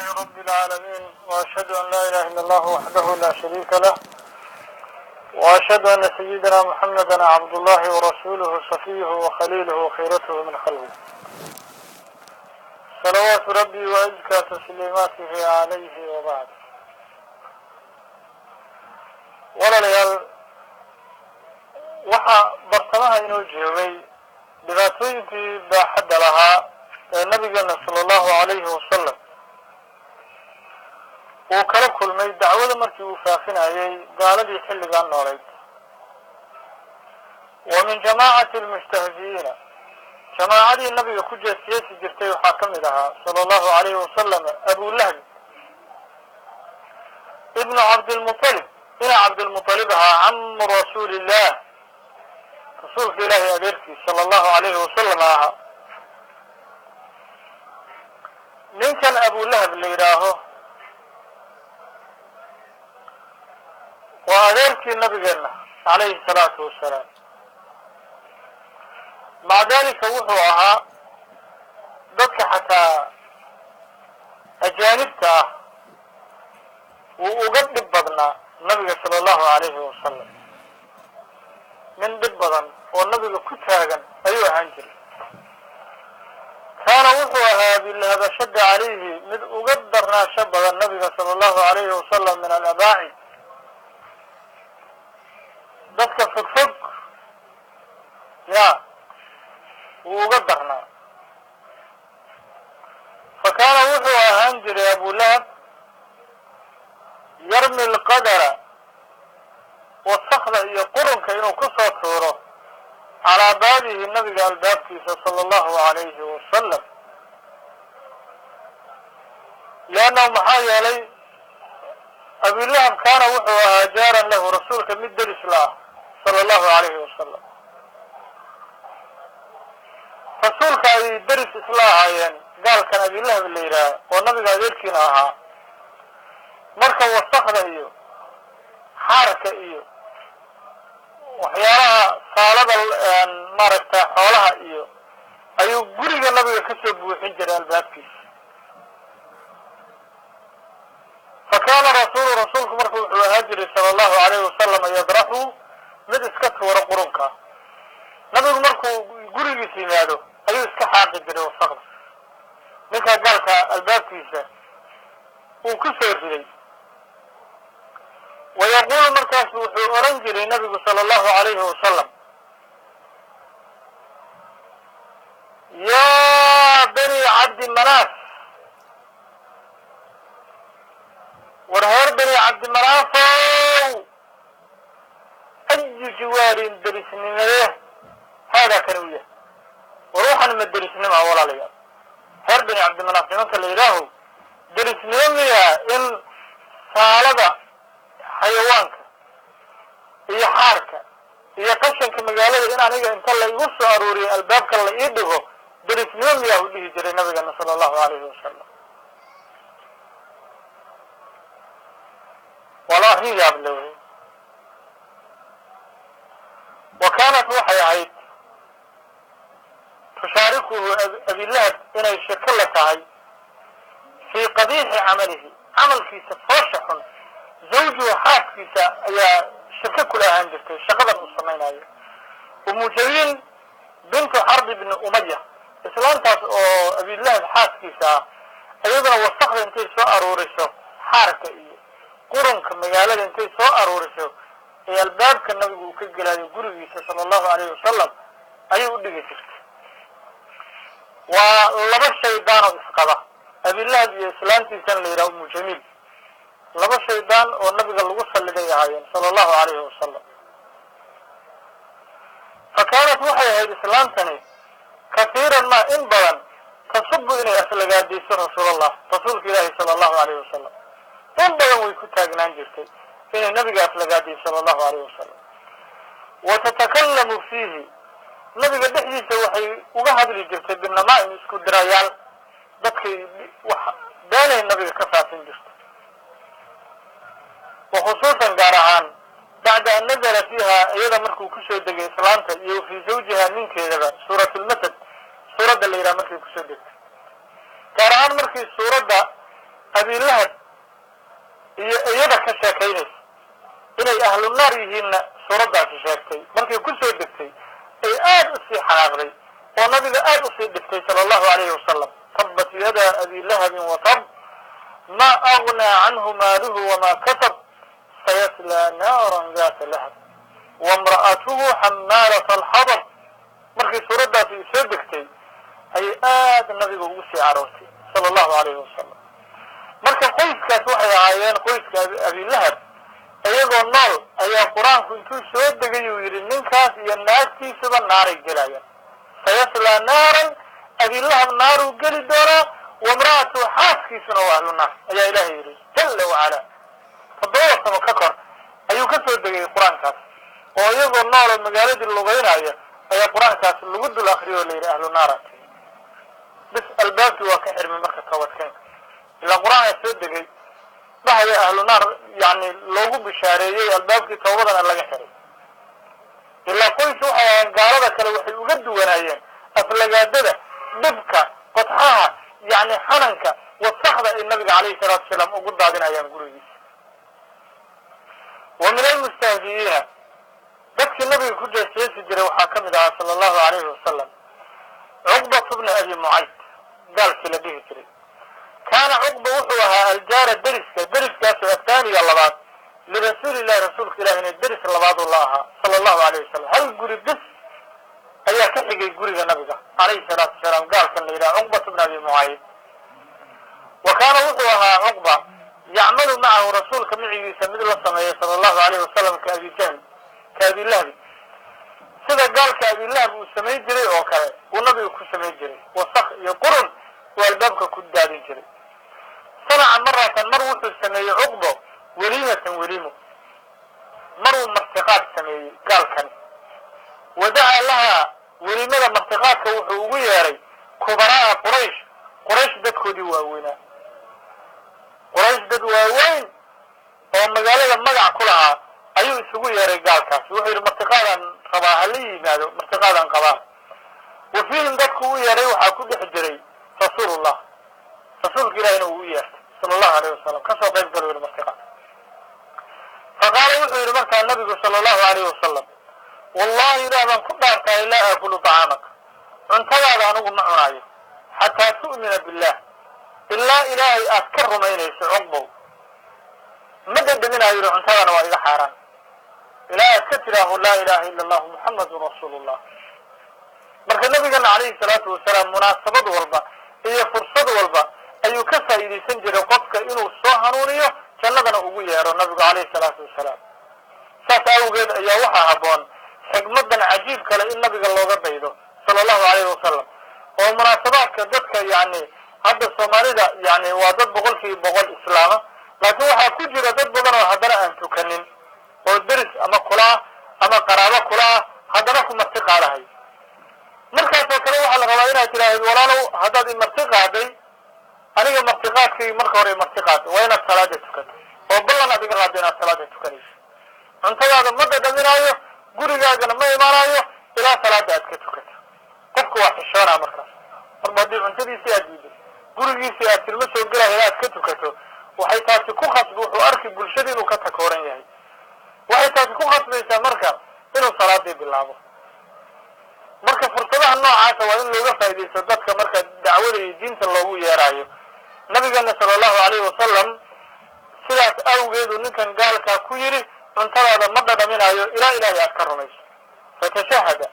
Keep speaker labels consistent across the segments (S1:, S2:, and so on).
S1: لله رب العالمين وأشهد أن لا إله إلا الله وحده لا شريك له وأشهد أن سيدنا محمدا عبد الله ورسوله صفيه وخليله وخيرته من خلقه صلوات ربي وأزكى تسليماته عليه وبعد. walaalayaal waxaa bartamaha inoo jeegay dhibaatooyinkii baaxadda lahaa ee nabigeena sala allahu calayhi wasalam uu kala kulmay dacwada markii uu faafinayay gaaladii xilligan noolayd. wa min jamaacati almustahzi'iina jamaacadii nabiga ku jeesjeesi jirtay waxaa ka mid ahaa sala allahu calayhi wasalam abulahab ibnu cabdilmutalib ina cabdilmutalib ahaa camu rasuulillah rasuulka ilaahay adeerkiis sala allahu calayhi wasalam ahaa. ninkan abulahab la yidhaaho waa adeerkii nabigeena calayhi salaatu wasalaam. maca dalika wuxuu ahaa dadka xataa ajaanibta ah wuu uga dhib badnaa nabiga sala allahu calayhi wasalam. min dhib badan oo nabiga ku taagan ayuu ahaan jiray. kaana wuxuu ahaa bilahab ashadda calayhi mid uga darnaasho badan nabiga sala allahu calayhi wasalam min alabaacid dadka fogfog wuu uga darnaa. fa kaana wuxuu ahaan jiray abulahab yarmi alqadara wasakda iyo qurunka inuu ku soo tuuro calaa baabihi nabiga albaabkiisa sala allahu calayhi wasalam. liannahu maxaa yeelay abilahab kaana wuxuu ahaa jaaran lahu rasuulka mid deris la ah sala allahu calayhi wasalam. rasuulka ay deris isla ahaayeen gaalkan abilahab la yidhaah oo nabiga adeerkiina ahaa. marka wasakda iyo xaarka iyo waxyaalaha saalada maaragta xoolaha iyo ayuu guriga nabiga ka soo buuxin jiray albaabkiisa. fa kaana rasuulku marka wuxuu ahaa jiray sala allahu calayhi wasalam yadraxu mid iska tuura qurunka. nabigu markuu gurigiisa yimaado ayuu iska xaaqi jiray wasakda ninka gaalka albaabkiisa uu ku soo riday. wayaquulu markaasu wuxuu oran jiray nabigu sala allahu calayhi wasalam yaa bani cabdi manaaf war reer bani cabdi manaafow ayu jiwaarin derisnimade haadaa kana u yahay. war waxaan ma derisnima walaalayaal reer bani cabdi manaaf nimanka la yidhaaho derisnimo miya in saalada xayawaanka iyo xaarka iyo qashanka magaalada in aniga inta la igu soo aruuriyo albaabka la ii dhigo derisnimo miyaa u dhihi jiray nabigeena sala allahu calayhi wasalam. wala arrin yaab le wey. wa kaanat waxay ahayd tushaarikuhu abilahab inay shirko la tahay fii qabiixi camalihi camalkiisa foosha xun zawjuhu xaaskiisa ayaa shirko kula ahaan jirtay shaqadan uu samaynayo. umu jamiil bintu xarbi bni umaya islaantaas oo abilahab xaaskiisa ah iyaduna wasakda intay soo aruuriso xaarka iyo qurunka magaalada intay soo aruuriso ee albaabka nabigu uu ka gelayo gurigiisa sala allahu calayhi wasalam ayay u dhigi jirtay. waa laba shaydaan oo isqaba abilahab iyo islaantiisana la yidhaha umu jamiil. laba shaydaan oo nabiga lagu salliday ahaayeen sala allahu calayhi wasalam. fa kaanat waxay ahayd islaantani kasiiran ma in badan tasubu inay aflagaadayso rasuulallah rasuulka ilaahi sala allahu calayhi wasalam. in badan way ku taagnaan jirtay inay nabiga aflagaadayso sala allahu calayhi wasalam. wa tatakallamu fiihi nabiga dhexdiisa waxay uga hadli jirtay binamaa'im isku dirayaal dadkay wax beenay nabiga ka faafin jirtay. وخصوصا gaar ahaan bacda an nazala fiiha iyada markuu kusoo degay islaanta iyo fii zawjiha ninkeedaba suurat lmasad suuradda la yidhaha markay kusoo degtay. gaar ahaan markii suuradda أبي لهب إيادة كشاكينيس إني أهل النار يهين سورة كشاكي مركي كل شيء دكتي أي آد أسي حاغري ونبي آد أسي دكتي صلى الله عليه وسلم تبت يدا أبي لهب وطب ما أغنى عنه ماله وما كسب سيصلى نارا ذات لهب وامرأته حمالة الحطب مركي سورة في سيدكتي أي آد النبي وسي عروسي صلى الله عليه وسلم مركي قيسك وحي عيان قيسك أبي لهب أيضا النار أي القرآن كنتو سود يوير النكاس يناكي سبا النار الجلايا سيصلى نارا أبي لهب نار قل دورا وامرأته حاسكي سنو أهل النار أي إلهي يري جل وعلا فالدورة سمككر أيو كسود القرآن كاس وأيضا النار المقالد اللغين أي القرآن كاس اللي قد الأخريو اللي أهل النار بس الباب وكحر من مكة كواتكين إلا القرآن يسود بحي أهل النار يعني لوغو بشاريي الباب توبضا أن لغا حري إلا قويس وحي قالوا كلا وحي وقدوا ونايين أفلقادة dhibka qodxaha yani xananka wasaxda ee nabiga calayhi salaatu wasalaam ugu daadinayaan gurigiisa wa min almustahzi'iina dadkii nabiga ku jeesjeesi jiray waxaa ka mid ahaa sala allahu calayhi wasalam cuqbat bna abi mucayd gaalkii la dhihi jiray kaana cuqba wuxuu ahaa aljaara deriskaasoo athaniya labaad lirasuulillahi rasuulka ilahina deris labaaduu la ahaa sala allahu calayhi wasalam hal guri bis ayaa ka xigay guriga nabiga calayhi salaatu wasalaam gaalkan la yidhaha cuqbat bna abi mucayd wa kaana wuxuu ahaa cuqba yacmalu macahu rasuulka micigiisa mid la sameeyey sala allahu calayhi wasalam ka abi lahbi sida gaalka abi lahab uu samayn jiray oo kale uu nabiga ku samayn jiray wasaq iyo qurun uu albaabka ku daadin jiray sanaca maratan mar wuxuu sameeyey cuqbo weliimatan weliimo maruu martiqaad sameeyey gaalkani ودعا لها ولماذا مرتقاتك وحويري كبراء قريش ددكو دي واوينا قريش دد واوين ومقالة مقع كلها ايو اسوغو ياري قالكاس وحير مرتقادا قباها لي ماذا مرتقادا قباها وفيهم ددكو ياري وحاكو دي حجري رسول الله رسول كلاهنا وياري صلى الله عليه وسلم كسو قيب قلوا المرتقات فقال وحير مرتقى النبي صلى الله عليه وسلم والله لا من كبرت لا أكل طعامك انتظر أنه معنا حتى تؤمن بالله إلا إلهي أذكر ما ينسى عقبه مدد منها يقول انتظر وإذا حاران إلا أذكره لا إله إلا الله محمد رسول الله مركز النبي قال عليه الصلاة والسلام مناسبة والبا هي فرصة والبا أي كسا إذا سنجر قدك إنه الصهنونية كان لنا أبوية النبي عليه الصلاة والسلام ساتأوجد يا وحا هبون حكمتنا عجيب كلا إن نبي الله قبيده صلى الله عليه وسلم ومناسبات كدتك يعني هذا الصومالي ده يعني وادد بقول في بقول إسلامه لكن وحا كجر دد بدنا وهدنا أن تكنن والدرس أما كلا أما قرابة كلا هدناكم مرتقى على هاي مركز وكلوا على غوائنا تلاهي ولانو هدد المرتقى هذي أنا مرتقات في مركوري مرتقات وين الصلاة تكن وبلنا بقى غادينا الصلاة تكنيش أنت هذا مدد من آيه gurigaagana ma imaanayo ilaa salaada aad ka tukato qofku waa xishoonaa markaas marbaadii cuntadiisii aad diiday gurigiisii aad tilmo soo galaya ilaa aad ka tukato waxay taasi ku khasbi wuxuu arki bulshada inuu ka takooran yahay waxay taasi ku khasbaysaa marka inuu salaadii bilaabo marka fursadaha noocaasa waa in looga faa'iidaysto dadka marka dacwada iyo diinta loogu yeeraayo nabigeena sala allahu calayhi wasalam sidaas awgeedu ninkan gaalkaa ku yidhi انتظر مدد منها إلى إلهي أذكر رميس فتشهد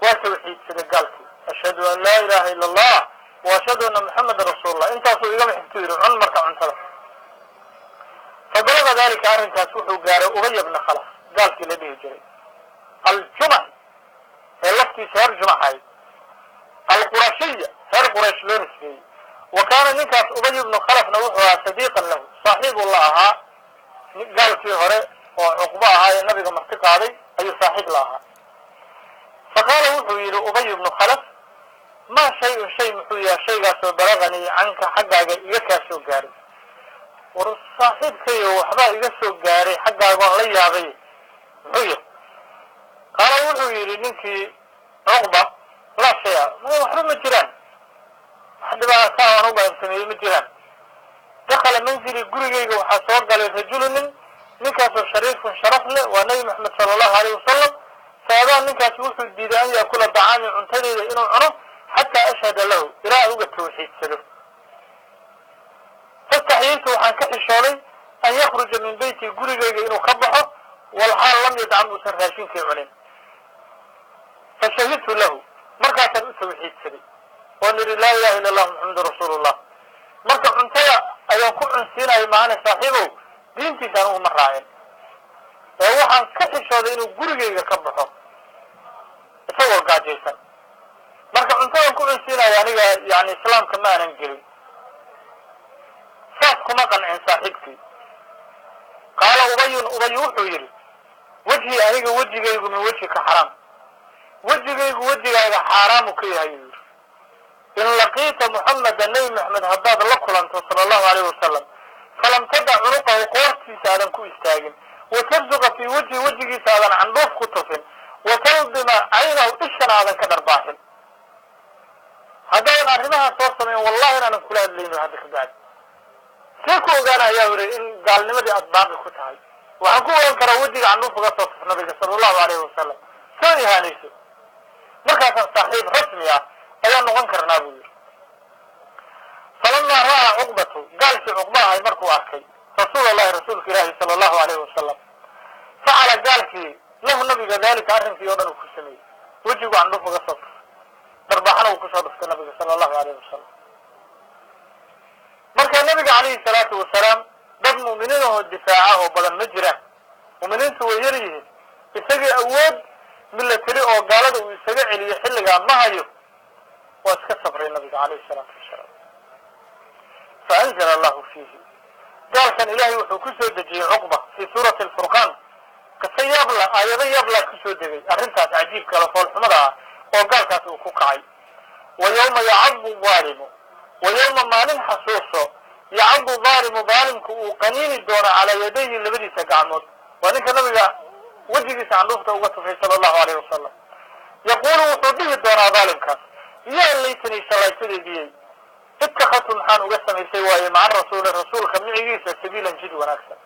S1: وتوحيد سنقالك أشهد أن لا إله إلا الله وأشهد أن محمد رسول الله انت أصول إقام حكتير عمرك انتظر فبلغ ذلك أرنك سوحو قال أبي بن خلف قالك لديه جري الجمع التي سهر جمع هاي القرشية سهر قريش لونس فيه وكان نكاس أبي بن خلف نوحها صديقا له صاحب الله قال في هراء وعقباء هاي النبي مرتقى علي أي صاحب لها فقال وحويل أبي بن خلف ما شيء محويا شيء قاسو بلغني عنك حقا يكاسو قاري والصاحب كي وحبا يكاسو قاري حقا يقول لي أبي محويا قال وحويل ننكي عقبة لا شيء ما هو حرم الجيران حد بقى ساوى نوبة يسميه الجيران منزلي قريجي وحصوق على رجل نكاس شريف شرف له ونبي محمد صلى الله عليه وسلم فهذا نكاس وحد الديدان يأكل الطعام عنتني إنه عرف حتى أشهد له إلى هو التوحيد سلف فاستحييته عن كحشولي أن يخرج من بيتي قريجي إنه قبحه والحال لم يدعمه سرهاشين في علم فشهدت له مركز التوحيد سلف ونري لا إله إلا الله محمد رسول الله مركز عنتيا أيام كل سنة معنا صاحبه دينتي سانو مراعين waxaan ka xishooday inuu gurigeyga ka baxo isagoo gaajaysan marka cuntada ku cunsiinaya aniga yani islaamka ma aanan gelin saas kuma qancin saaxiibkii qaala ubay wuxuu yidhi wejhi aniga wejigaygu min wejhika xaraam wejigaygu wejigaaga xaaraamu ka yahay yidhi in laqiita muxameda nebi maxamed haddaad la kulanto sala allahu alayhi wasalam فلم تدع عنقه قوارتي سادن كو استاجن وترزق في وجهي سادن عن روف كتفن وتلضم عينه إشنا هذا كدر باحن هذا أرهمها صوصنا والله أنا كلها الليل هذا كبعد سيكو قانا يا وري إن قال لمدي أطباقي كتاي وعنكو أنكر وجهي عن روف غطف النبي صلى الله عليه وسلم ثاني هانيسو مركز صاحب رسمي أيام نغنكر نابوير فلما رأى عقبته قال في عقبها يمركوا أركي رسول الله رسولك الله صلى الله عليه وسلم فعل قال في له النبي ذلك عرهم في يوضن وكسمي وجهوا عن نفق الصفر دربحنا وكسر في النبي صلى الله عليه وسلم مركا النبي عليه الصلاة والسلام ضد مؤمنينه الدفاع وبدل مجرى ومنين سويريه يسجي أود من اللي تريقه وقالده ويسجي علي يحل قام ما هيو واسكسر النبي عليه الصلاة والسلام فأنزل الله فيه قال كان إلهي وحكسه دجي عقبة في سورة الفرقان كسيابلا آيضا يابلا كسه دجي أرنتات عجيب كالفول حمرها وقال كاتو كوكعي ويوم يعض الظالم ويوم ما ننحسوسه يعض ظالم كوقنين الدور على يديه اللي بدي تقعمد وذلك نبي وجهي سعنوفته وقته صلى الله عليه وسلم يقول وحده الدور ظالم كاس يا ليتني شلايتني بيه اتخذت محان وقسم يسوي مع الرسول كمعيسى سبيلا جد ونكسا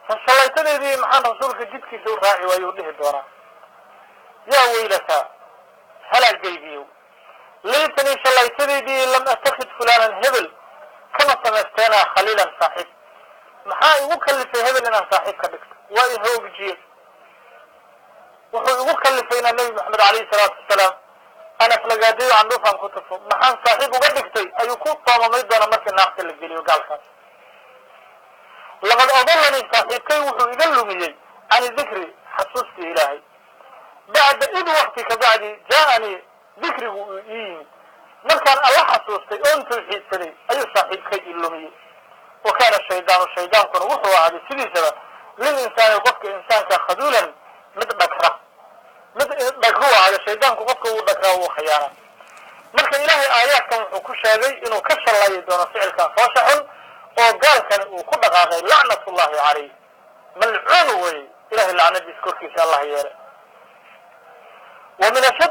S1: فالشلايتني بيه محان رسولك جدك سور راعي ويوله الدورة يا ويلتا هلا جيبيو ليتني شلايتني بيه لم اتخذ فلانا هبل كما سمستنا خليلا صاحب محان وكلف هبل انا صاحب كبكت وهو بجيب وكلفين النبي محمد عليه الصلاة والسلام أنا فلقادي عن رفهم كتفه محان صاحبه قدكتي أيكون طاما ميدانا مركي ناقت اللي قليل وقال خاص لقد أضلني صاحبكي وحو يقلمي عن ذكري حسوستي إلهي بعد إذ وقتي كبعدي جاءني ذكري وإيمي مركان الله حسوستي أنت الحيسري أي صاحبكي إلمي وكان الشيطان كان وحوى هذه سبيسة للإنسان يقفك إنسان كخذولا مثل بكرة ذكروه على الشيطان كقفك وذكره وخيانة مركا إلهي آيات كان وكل شيء إنه كسر الله يدون فعل كان فاشح وقال كان وكل دقاقي لعنة الله عليه ملعون وي إلهي لعنة بيسكرك إن شاء الله ياري ومن أشد